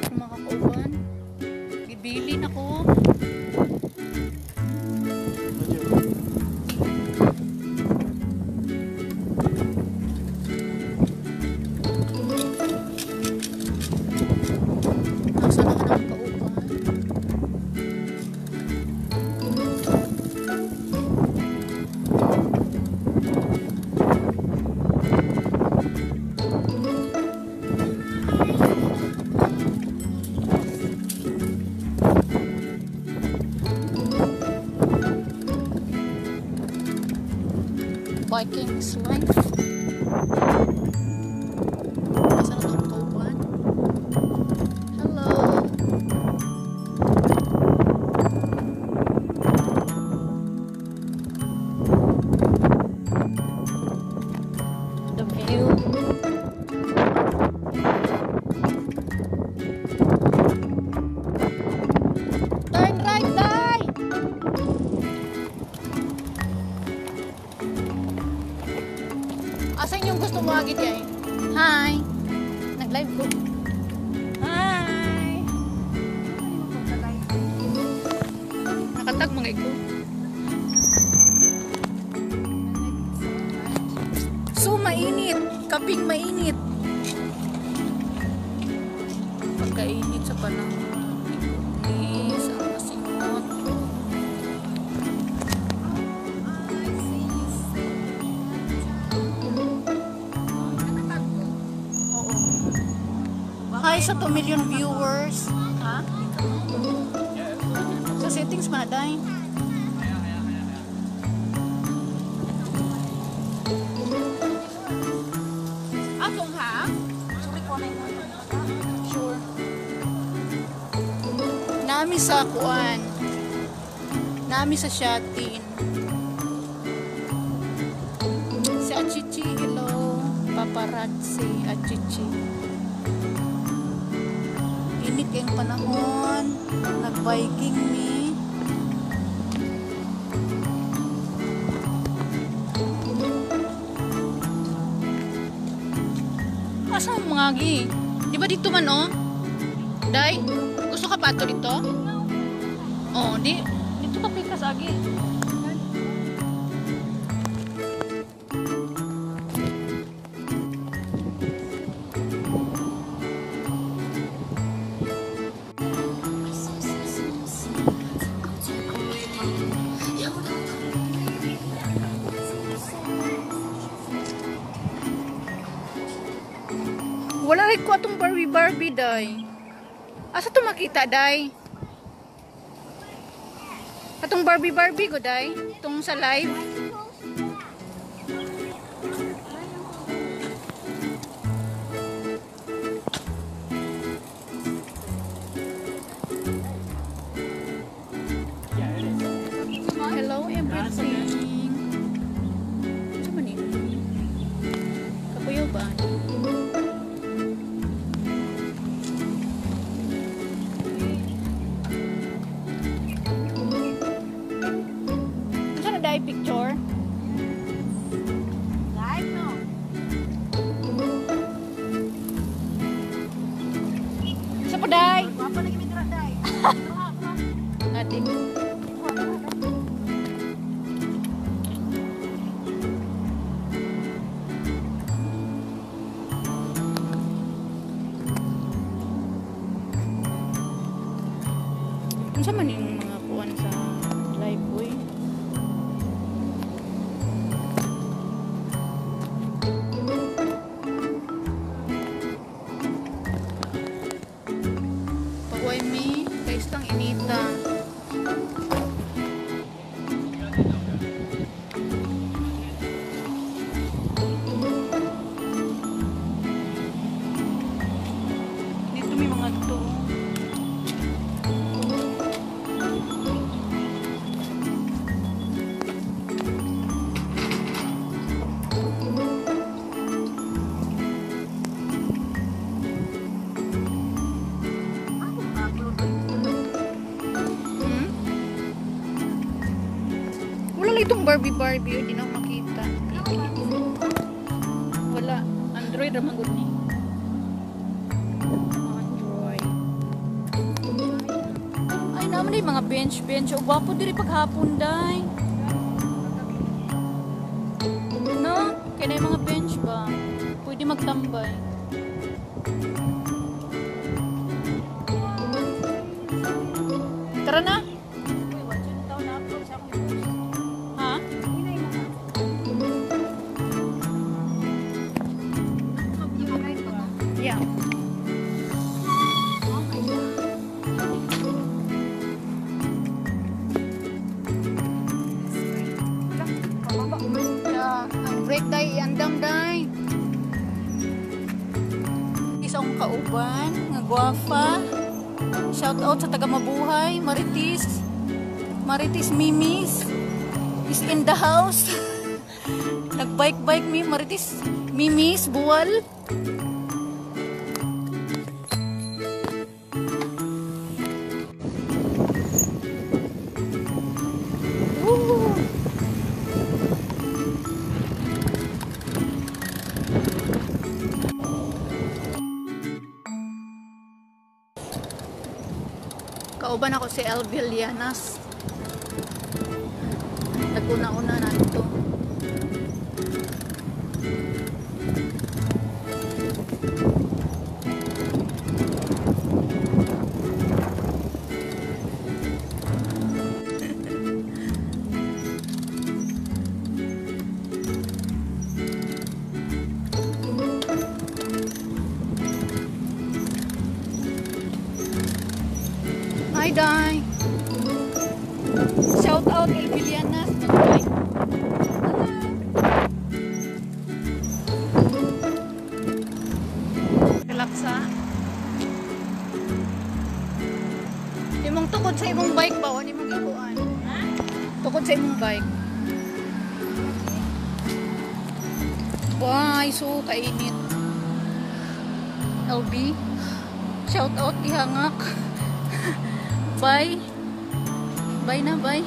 Mga kauban. Bibili na ko. Nasa na ka ng kauban. Biking is life. Nasa na ng kauban. Hello. The view. Turn right, die! Asan yung gusto mo agad yan? Hi! Nag-live ko. Hi! Nakatag mga iko. So mainit. Kaping mainit. Pagkainit sa panahon. Ikutis ang masingot. Hi sa 2 million viewers. Ha? Sa settings pa na dahil. Atong ha? Sure. Nami sa kuan. Nami sa shatin. Si Achichi, hello. Paparazzi, Achichi. Init yung panahon. Nag-biking ni. Asa ang mga gi? Di ba dito man oh? Day? Gusto ka pa ito dito? Oh, dito ka pikas agi. Wala rin ko atong Barbie, day. Asa ito makita, day? Atong Barbie ko, day? Itong sa live. Hello, everything. Ito man yun? Kapuyo ba? Picture. Live no. Sa paday. Apa lagi mitra day? Ati. Unsa man yung mga kuan sa live boy? Istang inita. Dito may mga to. Itong Barbie, di na makita. Wala. Android naman gud ni. Android. Dali mga bench. O gwapo diri paghapon day. No? Kaya na yung mga bench ba? Pwede magtambay. Tara na. Ha? Yeah. Ang break day, iandam day. Isang kauban, nga gwafa. Shout out sa taga Mabuhay, Maritis. Maritis Mimis is in the house. Nag-bike mi, Maritis Mimis, Buwal. Kauban ako si Elvil Llanas. Naguna-una na ito. Hi, Day. Shout out Elvil Llanas. Relaxa. Di mong tukod sa imong bike ba? O di mong ikuan? Tukod sa imong bike. Why, so kainit. LB. Shout out ihangak. Bye. Bye na, bye.